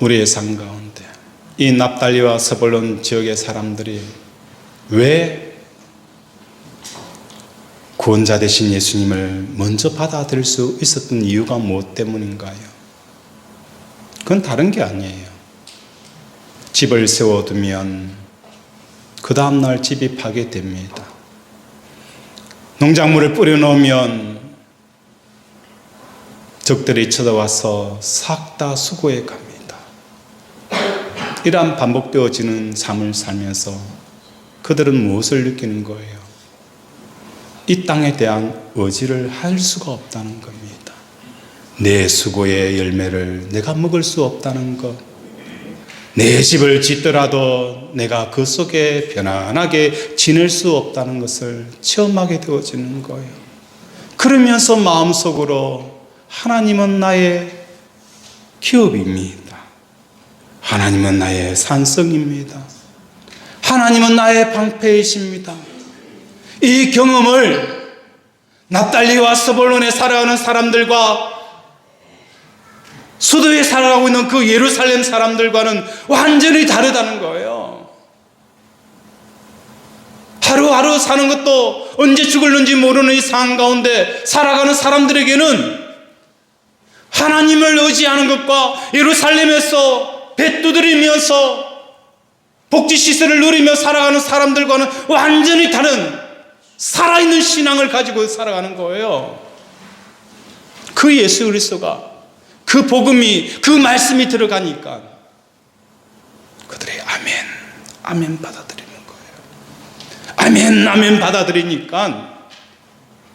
우리의 삶 가운데 이 납달리와 스불론 지역의 사람들이 왜 구원자 되신 예수님을 먼저 받아들일 수 있었던 이유가 무엇 때문인가요? 그건 다른 게 아니에요. 집을 세워두면 그 다음날 집이 파괴됩니다. 농작물을 뿌려놓으면 적들이 쳐들어와서 싹 다 수고해 갑니다. 이러한 반복되어지는 삶을 살면서 그들은 무엇을 느끼는 거예요? 이 땅에 대한 의지를 할 수가 없다는 겁니다. 내 수고의 열매를 내가 먹을 수 없다는 것, 내 집을 짓더라도 내가 그 속에 편안하게 지낼 수 없다는 것을 체험하게 되어지는 거예요. 그러면서 마음속으로 하나님은 나의 기업입니다. 하나님은 나의 산성입니다. 하나님은 나의 방패이십니다. 이 경험을 납달리와 스불론에 살아가는 사람들과 수도에 살아가고 있는 그 예루살렘 사람들과는 완전히 다르다는 거예요. 하루하루 사는 것도 언제 죽을는지 모르는 이 상황 가운데 살아가는 사람들에게는 하나님을 의지하는 것과 예루살렘에서 배 두드리면서 복지시설을 누리며 살아가는 사람들과는 완전히 다른 살아있는 신앙을 가지고 살아가는 거예요. 그 예수 그리스도가, 그 복음이, 그 말씀이 들어가니까 그들이 아멘, 아멘 받아들이는 거예요. 아멘, 아멘 받아들이니까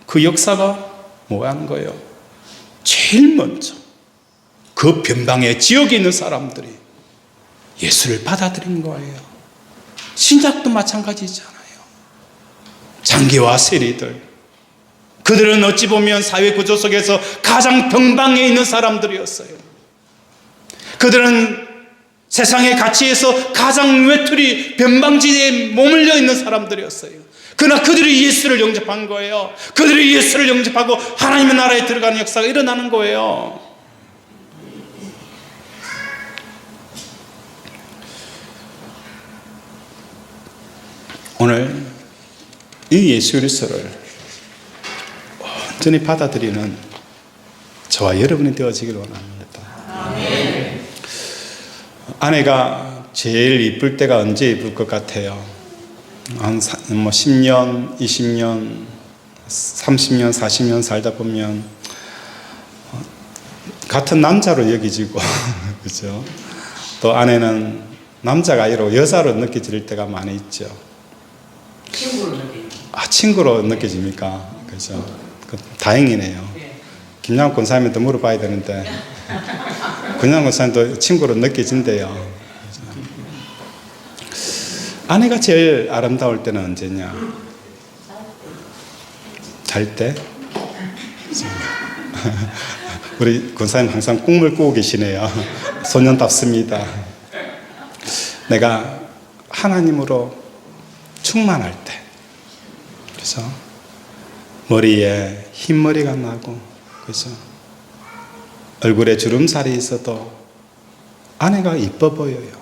그 역사가 뭐 하는 거예요? 제일 먼저 그 변방의 지역에 있는 사람들이 예수를 받아들인 거예요. 신약도 마찬가지잖아요. 장기와 세리들, 그들은 어찌 보면 사회 구조 속에서 가장 변방에 있는 사람들이었어요. 그들은 세상의 가치에서 가장 외톨이 변방지대에 머물러 있는 사람들이었어요. 그러나 그들이 예수를 영접한 거예요. 그들이 예수를 영접하고 하나님의 나라에 들어가는 역사가 일어나는 거예요. 오늘 이 예수 그리스도를 온전히 받아들이는 저와 여러분이 되어지길 원합니다. 아멘. 아내가 제일 이쁠 때가 언제 이쁠 것 같아요? 한 10년, 20년, 30년, 40년 살다 보면 같은 남자로 여기지고 그렇죠? 또 아내는 남자가 아니라 여자로 느껴질 때가 많이 있죠. 친구로 느끼는. 친구로 느껴집니까? 그죠? 다행이네요. 김양 권사님한테 물어봐야 되는데 김양 권사님도 친구로 느껴진대요. 그죠? 아내가 제일 아름다울 때는 언제냐? 잘 때? 우리 권사님 항상 꿈을 꾸고 계시네요. 소년답습니다. 내가 하나님으로 충만할 때, 그래서 머리에 흰머리가 나고, 그래서 얼굴에 주름살이 있어도 아내가 이뻐 보여요.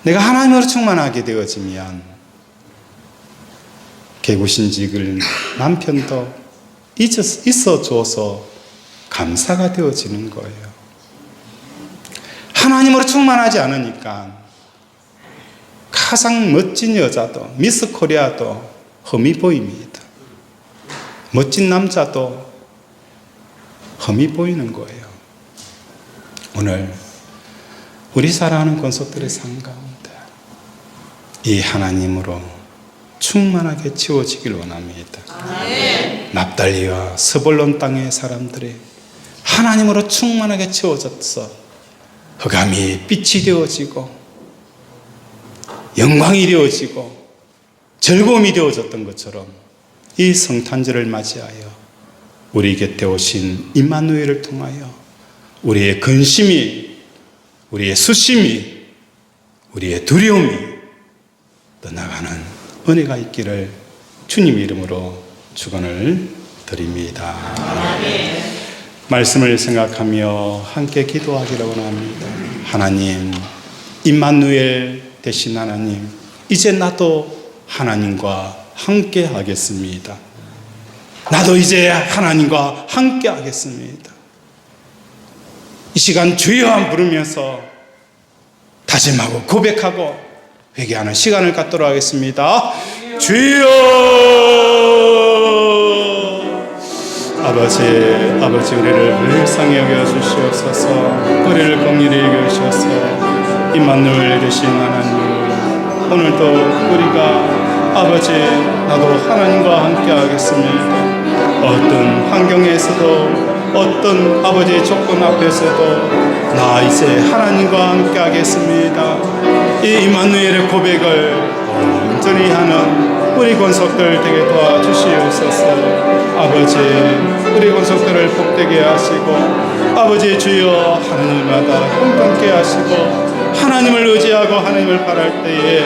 내가 하나님으로 충만하게 되어지면 개구신직을 남편도 있어줘서 감사가 되어지는 거예요. 하나님으로 충만하지 않으니까 가장 멋진 여자도, 미스 코리아도 험이 보입니다. 멋진 남자도 험이 보이는 거예요. 오늘 우리 사랑하는 권속들의 삶 가운데 이 하나님으로 충만하게 채워지길 원합니다. 납달리와 스불론 땅의 사람들이 하나님으로 충만하게 채워져서 흑암이 빛이 되어지고 영광이 되어지고 즐거움이 되어졌던 것처럼 이 성탄절을 맞이하여 우리 곁에 오신 임마누엘을 통하여 우리의 근심이, 우리의 수심이, 우리의 두려움이 떠나가는 은혜가 있기를 주님 이름으로 축원을 드립니다. 말씀을 생각하며 함께 기도하기를 원합니다. 하나님, 임마누엘 되신 하나님, 이제 나도 하나님과 함께 하겠습니다. 나도 이제 하나님과 함께 하겠습니다. 이 시간 주여 부르면서 다짐하고 고백하고 회개하는 시간을 갖도록 하겠습니다. 주여! 아버지 우리를 불쌍히 여겨주시옵소서. 우리를 긍휼히 여겨주셔서 임마누엘 되신 하나님, 오늘도 우리가 아버지 나도 하나님과 함께 하겠습니다. 어떤 환경에서도 어떤 아버지의 조건 앞에서도 나 이제 하나님과 함께 하겠습니다. 이 임마누엘의 고백을 온전히 하는 우리 권속들 되게 도와주시옵소서. 아버지 우리 권속들을 복되게 하시고 아버지 주여 하나님마다 형통케 하시고 하나님을 의지하고 하나님을 바랄 때에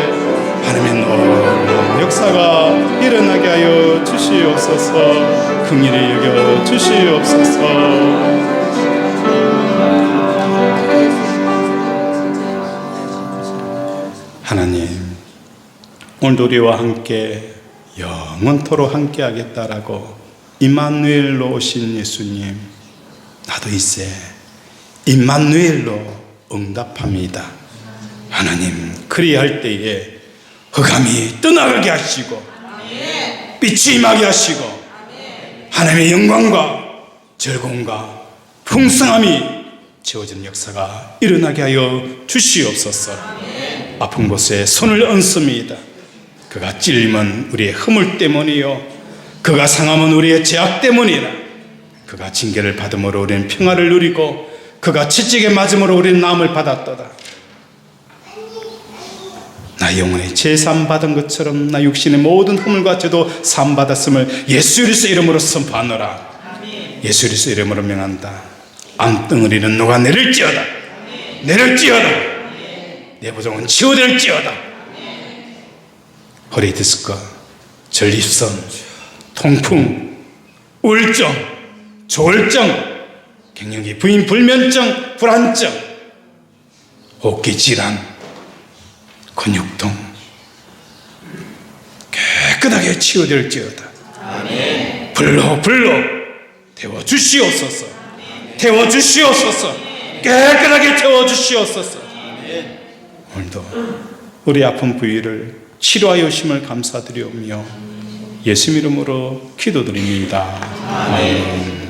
하나님의 놀라운 역사가 일어나게 하여 주시옵소서. 긍휼히 여겨 주시옵소서. 하나님, 오늘도 우리와 함께 영원토록 함께 하겠다라고 임마누엘로 오신 예수님, 나도 이제 임마누엘로 응답합니다. 하나님, 그리할 때에 흑암이 떠나가게 하시고 빛이 임하게 하시고 하나님의 영광과 즐거움과 풍성함이 채워지는 역사가 일어나게 하여 주시옵소서. 아픈 곳에 손을 얹습니다. 그가 찔림은 우리의 허물 때문이요 그가 상함은 우리의 죄악 때문이라. 그가 징계를 받음으로 우리는 평화를 누리고 그가 채찍에 맞음으로 우리는 나음을 받았도다. 나 영혼의 죄 사함 받은 것처럼 나 육신의 모든 허물과 죄도 사함 받았음을 예수 그리스도 이름으로 선포하노라. 예수 그리스도 이름으로 명한다. 암덩어리는 녹아내릴지어다. 내릴지어다. 내 부종은 치유될지어다. 허리 디스크, 전립선, 통풍, 우울증, 조울증, 갱년기 부인 불면증, 불안증, 호흡기 질환, 근육통 깨끗하게 치유될지어다. 불로 태워주시옵소서. 태워주시옵소서. 깨끗하게 태워주시옵소서. 오늘도 우리 아픈 부위를 치료하여 주심을 감사드리오며 예수 이름으로 기도드립니다. 아멘.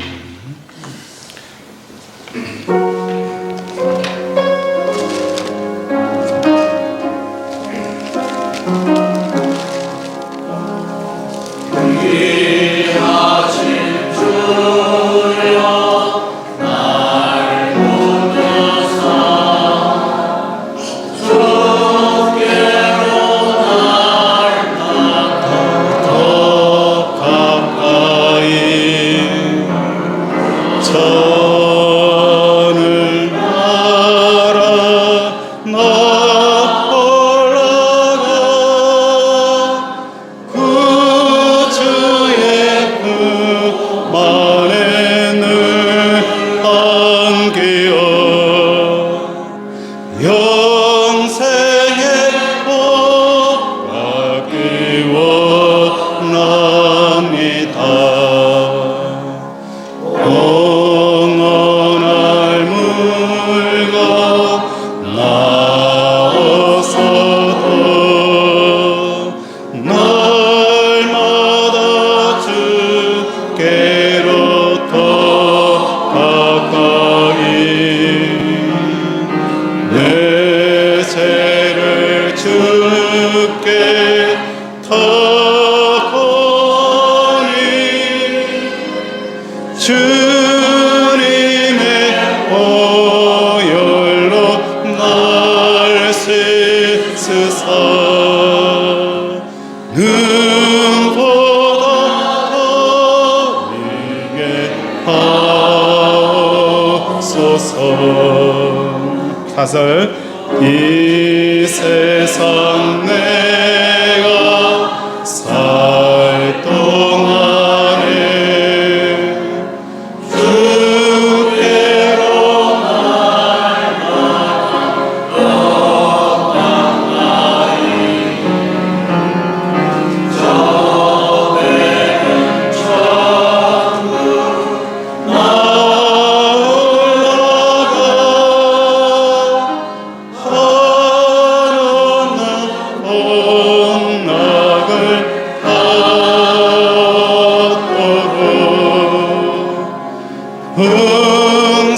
4절 이 세상 내가 살 동안에 주께로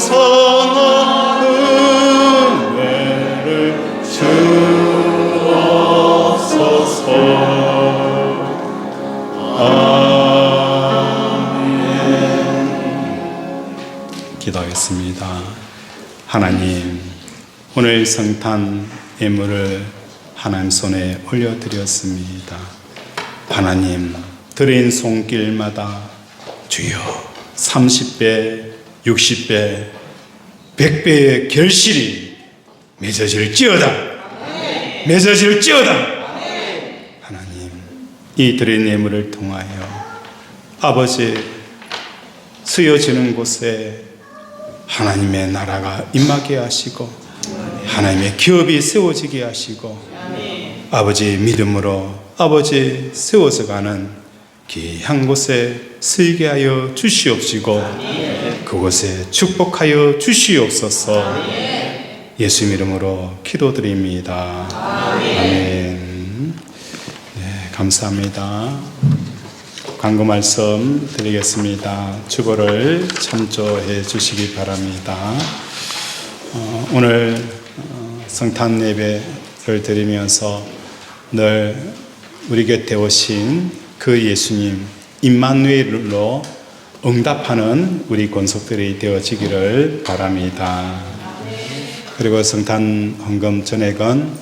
풍성한 은혜를 주옵소서. 아멘. 기도하겠습니다. 하나님, 오늘 성탄 예물을 하나님 손에 올려드렸습니다. 하나님, 드린 손길마다 주여 30배, 60배, 100배의 결실이 맺어질지어다. 맺어질지어다. 하나님, 이 드린 예물을 통하여 아버지 쓰여지는 곳에 하나님의 나라가 임하게 하시고 하나님의 기업이 세워지게 하시고 아버지 믿음으로 아버지 세워져가는 귀한 곳에 쓰이게 하여 주시옵시고 그곳에 축복하여 주시옵소서. 예수 이름으로 기도드립니다. 아멘. 네, 감사합니다. 광고 말씀 드리겠습니다. 주보를 참조해 주시기 바랍니다. 오늘 성탄 예배를 드리면서 늘 우리 곁에 오신 그 예수님 임마누엘로 응답하는 우리 권속들이 되어지기를 바랍니다. 그리고 성탄 헌금 전액은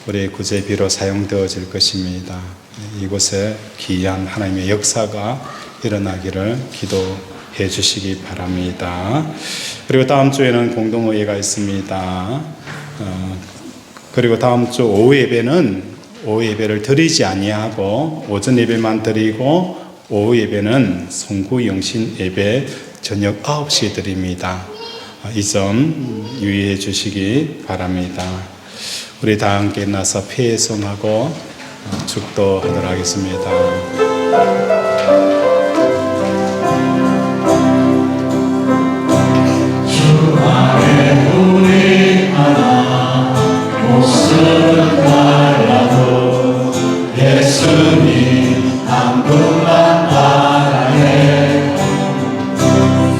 우리 구제비로 사용되어질 것입니다. 이곳에 귀한 하나님의 역사가 일어나기를 기도해 주시기 바랍니다. 그리고 다음 주에는 공동의회가 있습니다. 그리고 다음 주 오후 예배는 오후 예배를 드리지 아니하고 오전 예배만 드리고 오후 예배는 송구 영신 예배 저녁 9시에 드립니다. 이 점 유의해 주시기 바랍니다. 우리 다 함께 나서 폐송하고 축도하도록 하겠습니다. 주 안에 우리 하나 모습은 달라도 예수님 한 분만 바라네.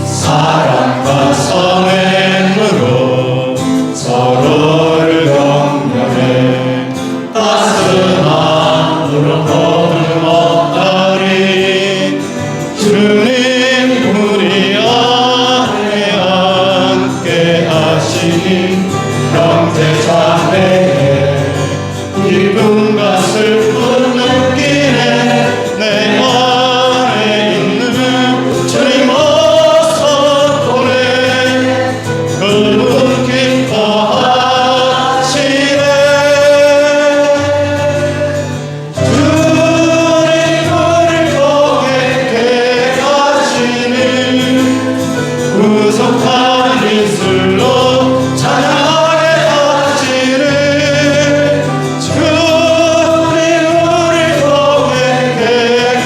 사랑과 선행으로 서로를 격려해 따스함으로 보듬었다니 주님 우리 안에 함께 하시니 형제 자매의 기쁨과 슬픔 느끼네. 내 안에 있는 주님 어서 보내. 그분 기뻐하시네. 주님 우리 고객해 하시니 구속한 입술로 찬양하게 하시니 주님 우리 고객해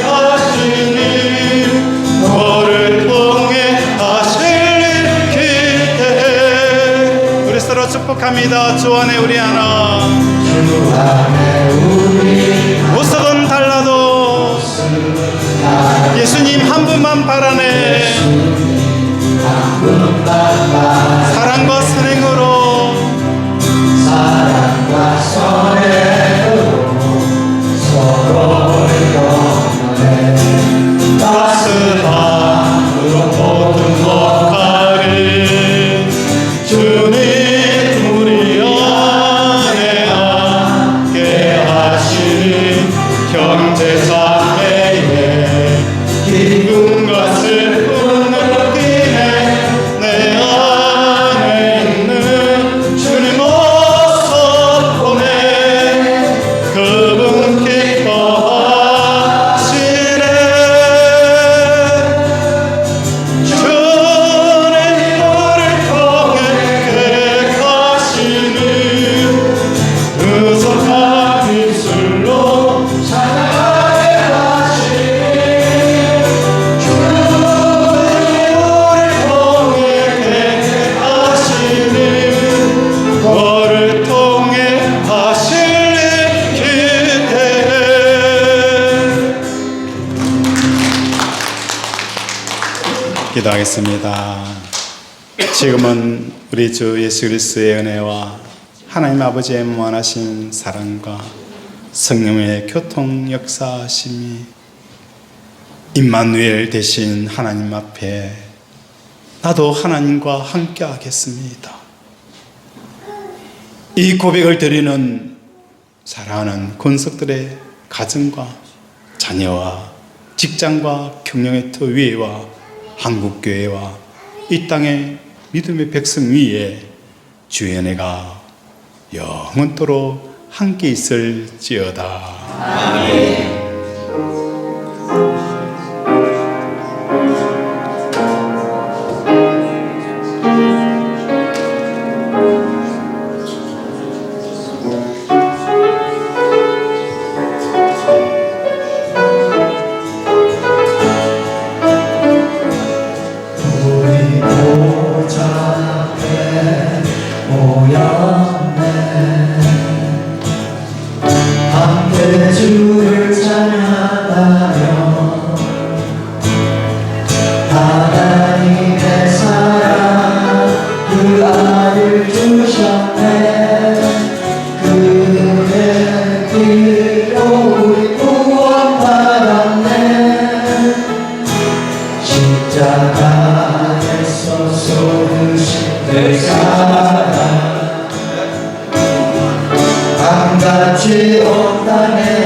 하시니 너를 통해 하실 일 기대해. 우리 서로 축복합니다. 주 안에 우리 하나 모습은 달라도 예수님 한 분만 바라네. 사랑과 선행으로 따스함으로 보듬어가리. 주님 우리 안에 함께 하시니 형제 자매의 기쁨과 슬픔을 느끼네. 내 안에 있는 기도하겠습니다. 지금은 우리 주 예수 그리스도의 은혜와 하나님 아버지의 무한하신 사랑과 성령의 교통 역사하심이 임마누엘 되신 하나님 앞에 나도 하나님과 함께 하겠습니다. 이 고백을 드리는 사랑하는 권석들의 가정과 자녀와 직장과 경영의 터 위에와 한국교회와 이 땅의 믿음의 백성 위에 주의 은혜가 영원토록 함께 있을지어다. 아멘. 주를 찬양하며 하나님의 사랑 그 아들 주셨네. 그의 피로 우리 구원받았네. 십자가에서 쏟으신 그 사랑 강같이 온 땅에